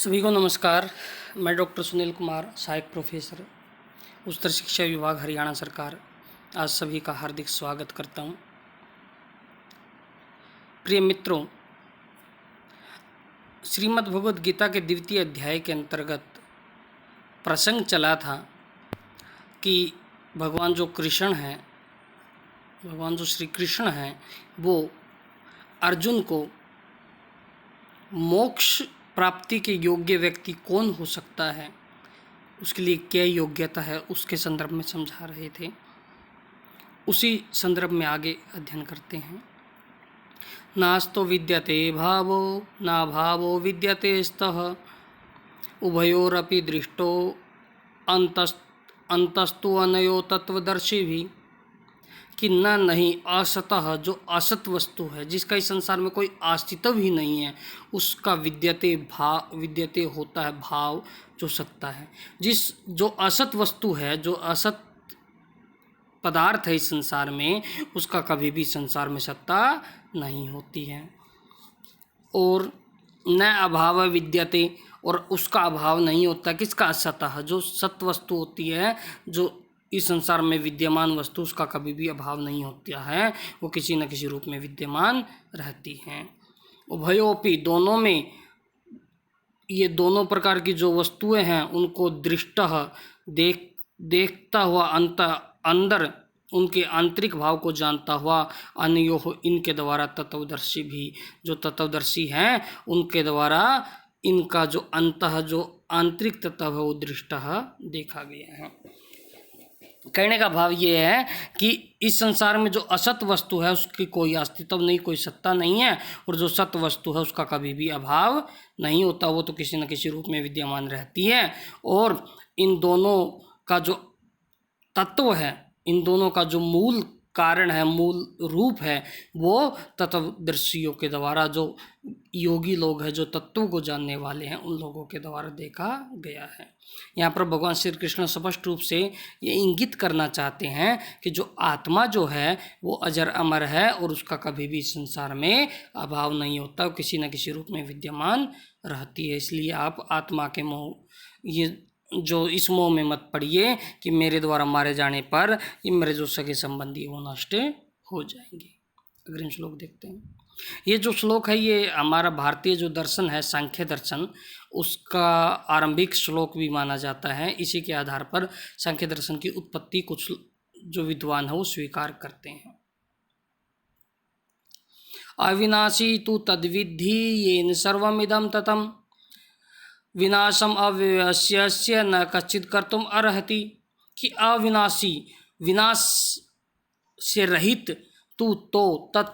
सभी को नमस्कार। मैं डॉक्टर सुनील कुमार, सहायक प्रोफेसर, उच्चतर शिक्षा विभाग, हरियाणा सरकार, आज सभी का हार्दिक स्वागत करता हूं। प्रिय मित्रों, श्रीमद् भगवद गीता के द्वितीय अध्याय के अंतर्गत प्रसंग चला था कि भगवान जो श्री कृष्ण हैं, वो अर्जुन को मोक्ष प्राप्ति के योग्य व्यक्ति कौन हो सकता है, उसके लिए क्या योग्यता है, उसके संदर्भ में समझा रहे थे। उसी संदर्भ में आगे अध्ययन करते हैं। नास्तो विद्यते भावो ना भावो विद्यते स्तः उभयोरपि दृष्टो अंतस्तु अनयो तत्वदर्शी भी कि न नहीं असतः, जो असत वस्तु है, जिसका इस संसार में कोई अस्तित्व ही नहीं है, उसका विद्यते होता है भाव, जो सत्ता है। जो असत वस्तु है, जो असत पदार्थ है इस संसार में, उसका कभी भी संसार में सत्ता नहीं होती है। और न अभाव विद्यते, और उसका अभाव नहीं होता। किसका? असतः, जो सत वस्तु होती है, जो इस संसार में विद्यमान वस्तु, उसका कभी भी अभाव नहीं होता है, वो किसी न किसी रूप में विद्यमान रहती हैं। उभयोपि, दोनों में, ये दोनों प्रकार की जो वस्तुएं हैं, उनको दृष्टः, देखता हुआ, अंदर उनके आंतरिक भाव को जानता हुआ, अन्योः, इनके द्वारा तत्वदर्शी भी, जो तत्वदर्शी हैं, उनके द्वारा इनका जो अंतः, जो आंतरिक तत्व है, वो दृष्टः, देखा गया है। कहने का भाव ये है कि इस संसार में जो असत वस्तु है, उसकी कोई अस्तित्व नहीं, कोई सत्ता नहीं है, और जो सत वस्तु है, उसका कभी भी अभाव नहीं होता, वो तो किसी न किसी रूप में विद्यमान रहती है। और इन दोनों का जो तत्व है, इन दोनों का जो मूल कारण है, मूल रूप है, वो तत्वदर्शियों के द्वारा, जो योगी लोग हैं, जो तत्व को जानने वाले हैं, उन लोगों के द्वारा देखा गया है। यहाँ पर भगवान श्री कृष्ण स्पष्ट रूप से ये इंगित करना चाहते हैं कि जो आत्मा जो है, वो अजर अमर है, और उसका कभी भी संसार में अभाव नहीं होता, किसी न किसी रूप में विद्यमान रहती है। इसलिए आप आत्मा के मोह, ये जो इस मोह में मत पड़िए कि मेरे द्वारा मारे जाने पर ये मेरे जो सगे संबंधी वो नष्ट हो जाएंगे। अग्रिम श्लोक देखते हैं। ये जो श्लोक है, ये हमारा भारतीय जो दर्शन है, सांख्य दर्शन, उसका आरंभिक श्लोक भी माना जाता है। इसी के आधार पर सांख्य दर्शन की उत्पत्ति कुछ जो विद्वान है वो स्वीकार करते हैं। अविनाशी तु तद्विद्धि येन सर्वमिदं ततम् विनाशम अव्यवस्य न कश्चित कर्तुम अर्हति, कि अविनाशी, विनाश से रहित, तू तो तत्,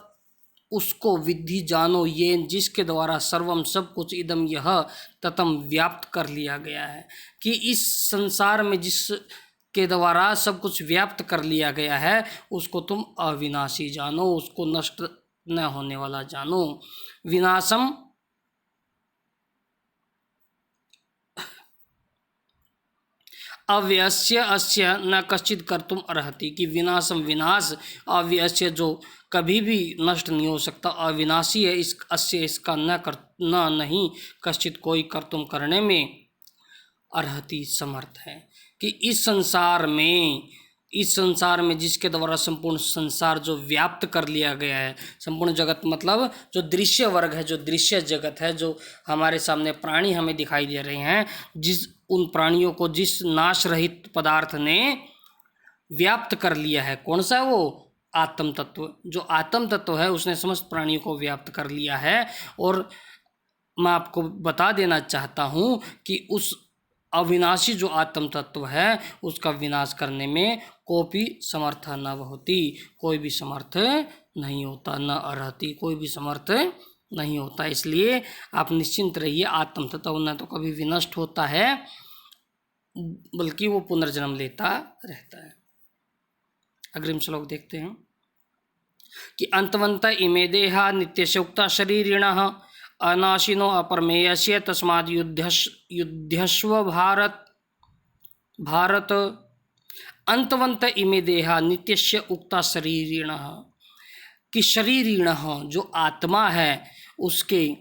उसको, विद्धि, जानो, ये, जिसके द्वारा सर्वम, सब कुछ, इदम, यह, ततम, व्याप्त कर लिया गया है, कि इस संसार में जिसके द्वारा सब कुछ व्याप्त कर लिया गया है, उसको तुम अविनाशी जानो, उसको नष्ट न होने वाला जानो। विनाशम अव्यस्य अस्य न कश्चित कर्तुम अर्हति, कि विनाशम, विनाश, अव्यस्य, जो कभी भी नष्ट नहीं हो सकता, अविनाशी है, इस अस्य, इसका नहीं कश्चित, कोई, कर्तुम, करने में, अर्हति, समर्थ है। कि इस संसार में जिसके द्वारा संपूर्ण संसार जो व्याप्त कर लिया गया है, संपूर्ण जगत मतलब जो दृश्य वर्ग है, जो दृश्य जगत है, जो हमारे सामने प्राणी हमें दिखाई दे रहे हैं, उन प्राणियों को जिस नाश रहित पदार्थ ने व्याप्त कर लिया है, कौन सा है वो? आत्म तत्व। जो आत्म तत्व है, उसने समस्त प्राणियों को व्याप्त कर लिया है। और मैं आपको बता देना चाहता हूँ कि उस अविनाशी जो आत्म तत्व है, उसका विनाश करने में कोई समर्थ न होती, कोई भी समर्थ नहीं होता, न अर्हति, कोई भी समर्थ नहीं होता। इसलिए आप निश्चिंत रहिए, आत्म तत्व न तो कभी विनष्ट होता है, बल्कि वो पुनर्जन्म लेता रहता है। अग्रिम श्लोक देखते हैं कि अंतवंत इमे देहा नित्यशोक्ता शरीरिणः अनाशिनो अपरमेयस्य तस्माद् युध्यस्व भारत। अंतवंत इमे देहा नित्यस्य उक्ता शरीरिणः, कि शरीरिणः, जो आत्मा है, उसके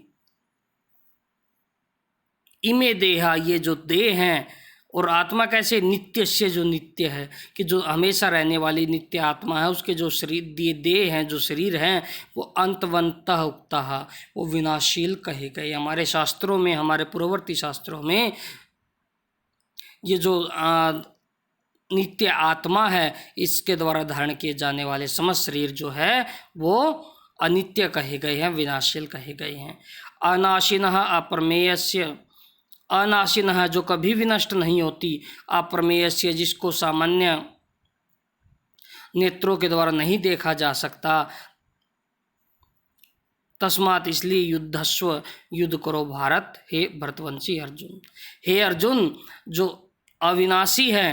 इमे देहा, ये जो देह हैं, और आत्मा कैसे, नित्य से, जो नित्य है, कि जो हमेशा रहने वाली नित्य आत्मा है, उसके जो शरीर देह हैं, जो शरीर हैं, वो अंतवंतः उक्तः, वो विनाशील कहे गए। हमारे शास्त्रों में, हमारे पूर्ववर्ती शास्त्रों में ये जो नित्य आत्मा है, इसके द्वारा धारण किए जाने वाले समस्त शरीर जो है वो अनित्य कहे गए हैं, विनाशील कहे गए हैं। अनाशिनः अप्रमेयस्य, अनाशिनः जो कभी भी नष्ट नहीं होती, अप्रमेयस्य जिसको सामान्य नेत्रों के द्वारा नहीं देखा जा सकता, तस्मात इसलिए युद्धस्व, युद्ध करो भारत, हे भरतवंशी अर्जुन। हे अर्जुन, जो अविनाशी है,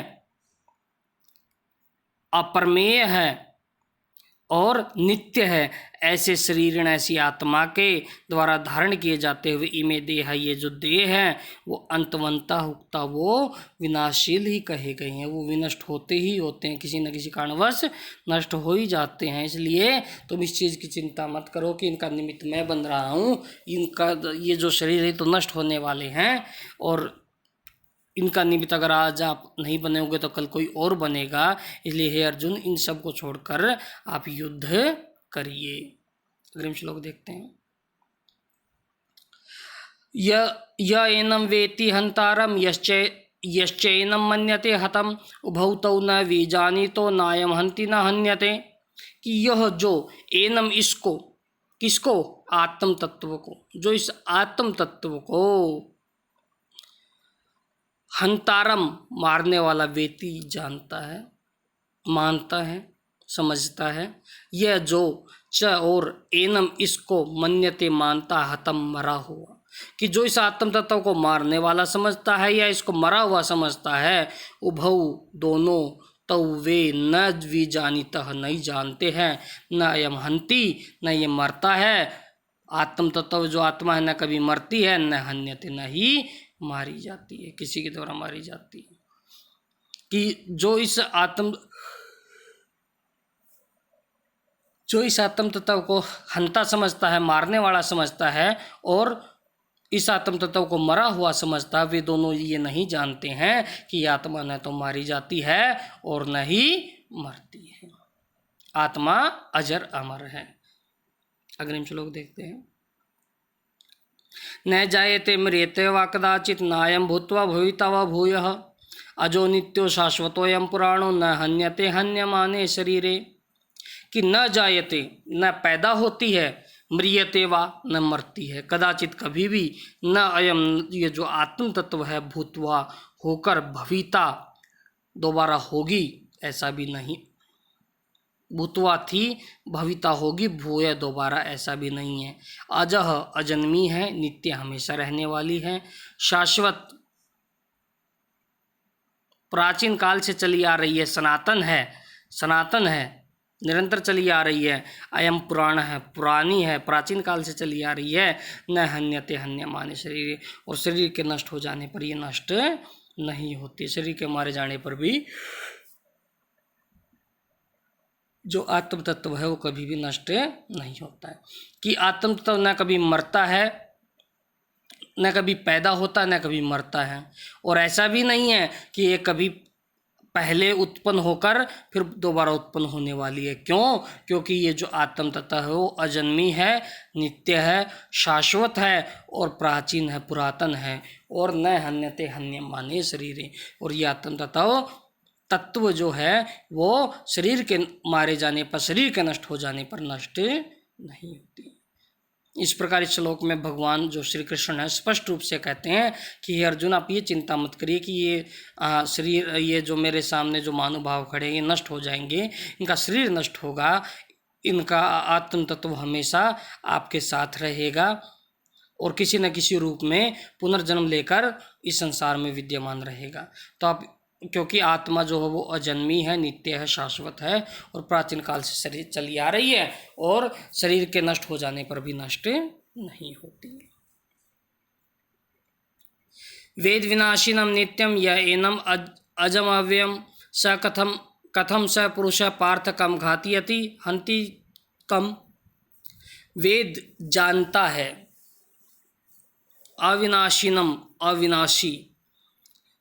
अप्रमेय है और नित्य है, ऐसे शरीर, ऐसी आत्मा के द्वारा धारण किए जाते हुए इमे देह, ये जो देह है, वो अंतवंता उक्ता, वो विनाशील ही कहे गए हैं, वो विनष्ट होते ही होते हैं, किसी न किसी कारणवश नष्ट हो ही जाते हैं। इसलिए तुम इस चीज़ की चिंता मत करो कि इनका निमित्त मैं बन रहा हूँ, इनका ये जो शरीर है तो नष्ट होने वाले हैं, और इनका निमित्त अगर आज आप नहीं बने होंगे तो कल कोई और बनेगा। इसलिए हे अर्जुन, इन सब को छोड़कर आप युद्ध करिए। अग्रिम श्लोक देखते हैं। य एनम वेति हंतारम यश्चैनम मन्यते हतम उभौ तौ न विजानीतो नायम हंति न हन्यते। कि यह जो एनम, इसको, किसको, आत्म तत्व को, जो इस आत्म तत्व को, हंतारम मारने वाला, वेति जानता है, मानता है, समझता है, यह जो च और एनम इसको, मन्यते मानता, हतम मरा हुआ, कि जो इस आत्म तत्व को मारने वाला समझता है या इसको मरा हुआ समझता है, उभौ दोनों, तौ वे न विजानीतः नहीं जानते हैं, न अयम हंति न ये मरता है, आत्म तत्व जो आत्मा है न कभी मरती है, न हन्यते न ही मारी जाती है, किसी के द्वारा मारी जाती है। कि जो इस आत्म तत्व को हंता समझता है, मारने वाला समझता है, और इस आत्म तत्व को मरा हुआ समझता है, वे दोनों ये नहीं जानते हैं कि आत्मा न तो मारी जाती है और न ही मरती है, आत्मा अजर अमर है। अग्रिम श्लोक देखते हैं। न जायते म्रियते वा कदाचित् नायं भूत्वा भविता वा भूयः अजो नित्यो शाश्वतोऽयं पुराणो न हन्यते हन्यमाने शरीरे। कि न जायते, न पैदा होती है, म्रियते वा न मरती है, कदाचित कभी भी, न अयम ये जो आत्म तत्व है, भूत्वा होकर, भविता दोबारा होगी, ऐसा भी नहीं, भूतवा थी, भविता होगी, भूय दोबारा, ऐसा भी नहीं है। अजह अजन्मी है, नित्य हमेशा रहने वाली है, शाश्वत प्राचीन काल से चली आ रही है, सनातन है, निरंतर चली आ रही है। अयम पुराण है, पुरानी है, प्राचीन काल से चली आ रही है। न हन्यते हन्यमाने शरीर, और शरीर के नष्ट हो जाने पर ये नष्ट नहीं होती, शरीर के मारे जाने पर भी जो आत्म तत्व है वो कभी भी नष्ट नहीं होता है। कि आत्म तत्व न कभी मरता है, न कभी पैदा होता है, न कभी मरता है, और ऐसा भी नहीं है कि ये कभी पहले उत्पन्न होकर फिर दोबारा उत्पन्न होने वाली है। क्यों? क्योंकि ये जो आत्म तत्व है वो अजन्मी है, नित्य है, शाश्वत है और प्राचीन है, पुरातन है। और न हन्यते हन्यमाने शरीरे, और ये आत्म तत्व जो है वो शरीर के मारे जाने पर, शरीर के नष्ट हो जाने पर नष्ट नहीं होती। इस प्रकार इस श्लोक में भगवान जो श्री कृष्ण है स्पष्ट रूप से कहते हैं कि हे अर्जुन, आप ये चिंता मत करिए कि ये शरीर, ये जो मेरे सामने जो महानुभाव खड़े हैं ये नष्ट हो जाएंगे, इनका शरीर नष्ट होगा, इनका आत्म तत्व हमेशा आपके साथ रहेगा और किसी न किसी रूप में पुनर्जन्म लेकर इस संसार में विद्यमान रहेगा। तो आप, क्योंकि आत्मा जो है वो अजन्मी है, नित्य है, शाश्वत है और प्राचीन काल से शरीर चली आ रही है और शरीर के नष्ट हो जाने पर भी नष्ट नहीं होती। वेद विनाशिनम नित्यम य एनम अजम अव्ययम स कथम स पुरुष पार्थ कम घातीयति हंति कम। वेद जानता है, अविनाशिनम अविनाशी,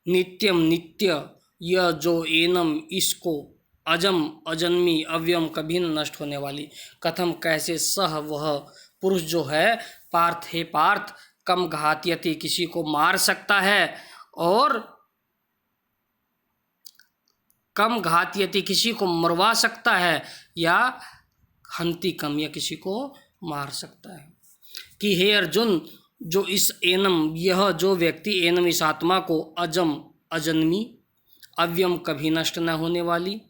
नित्यम नित्य, यह जो एनम इसको, अजम अजन्मी, अव्यम कभी न नष्ट होने वाली, कथम कैसे, सह वह पुरुष जो है, पार्थ हे पार्थ, कम घातयति किसी को मार सकता है, और कम घातयति किसी को मरवा सकता है, या हंति कम, या किसी को मार सकता है। कि हे अर्जुन, जो इस एनम, यह जो व्यक्ति एनम इस आत्मा को, अजम अजन्मी, अव्यम कभी नष्ट न होने वाली,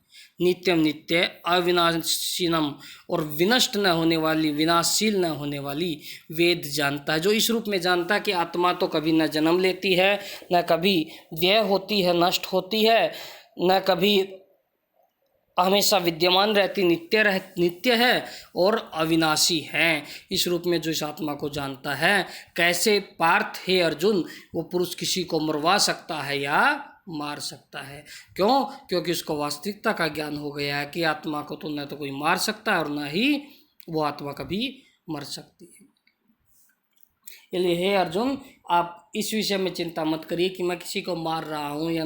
नित्यम नित्य, अविनाशीनम और विनष्ट न होने वाली, विनाशील न होने वाली, वेद जानता है, जो इस रूप में जानता है कि आत्मा तो कभी न जन्म लेती है, न कभी व्यय होती है, नष्ट होती है, न कभी हमेशा विद्यमान रहती, नित्य है और अविनाशी है। इस रूप में जो इस आत्मा को जानता है, कैसे पार्थ हे अर्जुन, वो पुरुष किसी को मरवा सकता है या मार सकता है। क्यों? क्योंकि उसको वास्तविकता का ज्ञान हो गया है कि आत्मा को तो न तो कोई मार सकता है और न ही वो आत्मा कभी मर सकती है। इसलिए हे अर्जुन, आप इस विषय में चिंता मत करिए कि मैं किसी को मार रहा हूँ या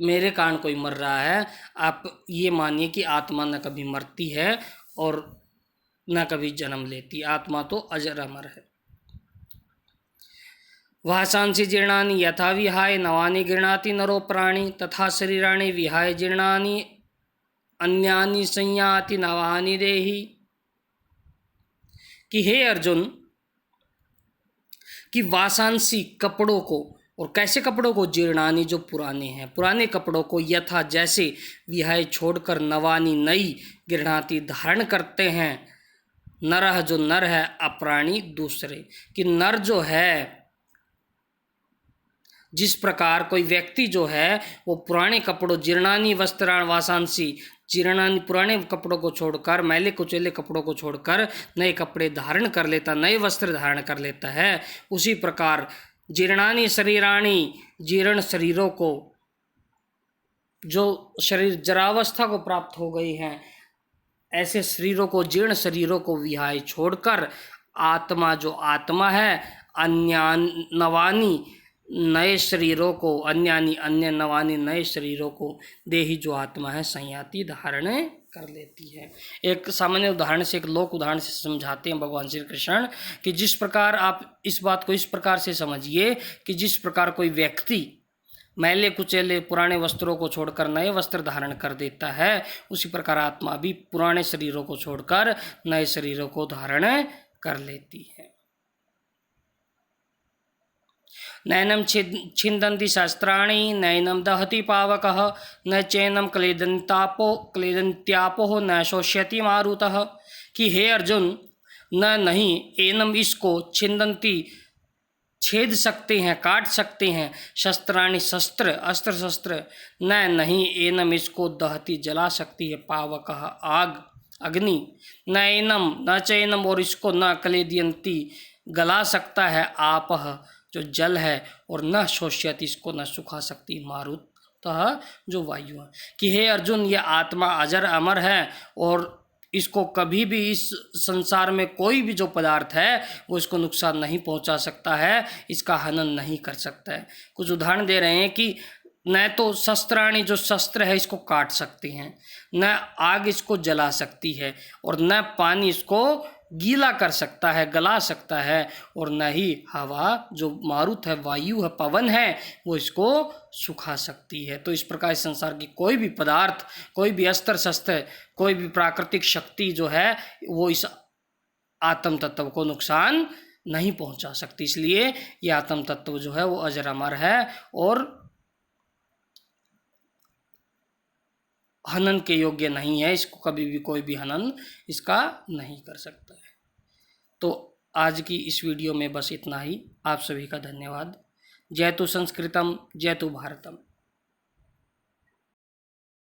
मेरे कारण कोई मर रहा है। आप ये मानिए कि आत्मा न कभी मरती है और न कभी जन्म लेती, आत्मा तो अजर अमर है। वासांसि जीर्णानि यथा विहाय नवानि गृह्णाति नरो प्राणी, तथा शरीराणि विहाय जीर्णानि अन्यानि संयाति नवानि देहि। कि हे अर्जुन, कि वासांसी कपड़ों को, और कैसे कपड़ों को, जीर्णानी जो पुराने हैं, पुराने कपड़ों को, यथा जैसे, विहाय छोड़कर, नवानी नई, गृह्णाति धारण करते हैं, नरह जो नर है, अप्राणी दूसरे। कि नर जो है, जिस प्रकार कोई व्यक्ति जो है वो पुराने कपड़ों, जीर्णानी वस्त्राण वासांसी, जीर्णानी पुराने कपड़ों को छोड़कर, मैले कुचेले कपड़ों को छोड़कर नए कपड़े धारण कर लेता, नए वस्त्र धारण कर लेता है, उसी प्रकार जीर्णानी शरीराणी, जीर्ण शरीरों को, जो शरीर जरावस्था को प्राप्त हो गई हैं, ऐसे शरीरों को, जीर्ण शरीरों को विहाय छोड़कर, आत्मा जो आत्मा है, अन्यान नवानी नए शरीरों को, अन्यानी अन्य, नवानी नए शरीरों को, देही जो आत्मा है, संयाति धारण कर लेती है। एक सामान्य उदाहरण से, एक लोक उदाहरण से समझाते हैं भगवान श्री कृष्ण कि जिस प्रकार, आप इस बात को इस प्रकार से समझिए कि जिस प्रकार कोई व्यक्ति मैले कुचेले पुराने वस्त्रों को छोड़कर नए वस्त्र धारण कर देता है, उसी प्रकार आत्मा भी पुराने शरीरों को छोड़कर नए शरीरों को धारण कर लेती है। नैनम छिन्दन्ति शस्त्राणि, नैनम दहति पावकः, न चैनम क्लेदन्त्यापो न शोष्यति मारुतः। कि हे अर्जुन, न नहीं एनम इसको, छिन्दन्ति छेद सकते हैं, काट सकते हैं, शस्त्राणि शस्त्र, अस्त्र शस्त्र, न नहीं एनम इसको, दहति जला सकती है, पावकः आग अग्नि, न एनम न चैनम और इसको, न क्लेदयन्ति गला सकता है, आपह जो जल है, और न शोष्यति इसको न सुखा सकती, मारुतः जो वायु है। कि हे अर्जुन, यह आत्मा अजर अमर है और इसको कभी भी इस संसार में कोई भी जो पदार्थ है वो इसको नुकसान नहीं पहुंचा सकता है, इसका हनन नहीं कर सकता है। कुछ उदाहरण दे रहे हैं कि न तो शस्त्राणी जो शस्त्र है इसको काट सकते हैं, न आग इसको जला सकती है, और न पानी इसको गीला कर सकता है, गला सकता है, और न ही हवा जो मारुत है, वायु है, पवन है, वो इसको सुखा सकती है। तो इस प्रकार संसार की कोई भी पदार्थ, कोई भी अस्त्र शस्त्र, कोई भी प्राकृतिक शक्ति जो है वो इस आत्म तत्व को नुकसान नहीं पहुंचा सकती। इसलिए यह आत्म तत्व जो है वो अजर अमर है और हनन के योग्य नहीं है, इसको कभी भी कोई भी हनन इसका नहीं कर सकता है। तो आज की इस वीडियो में बस इतना ही। आप सभी का धन्यवाद। जय तु संस्कृतम, जय तु भारतम।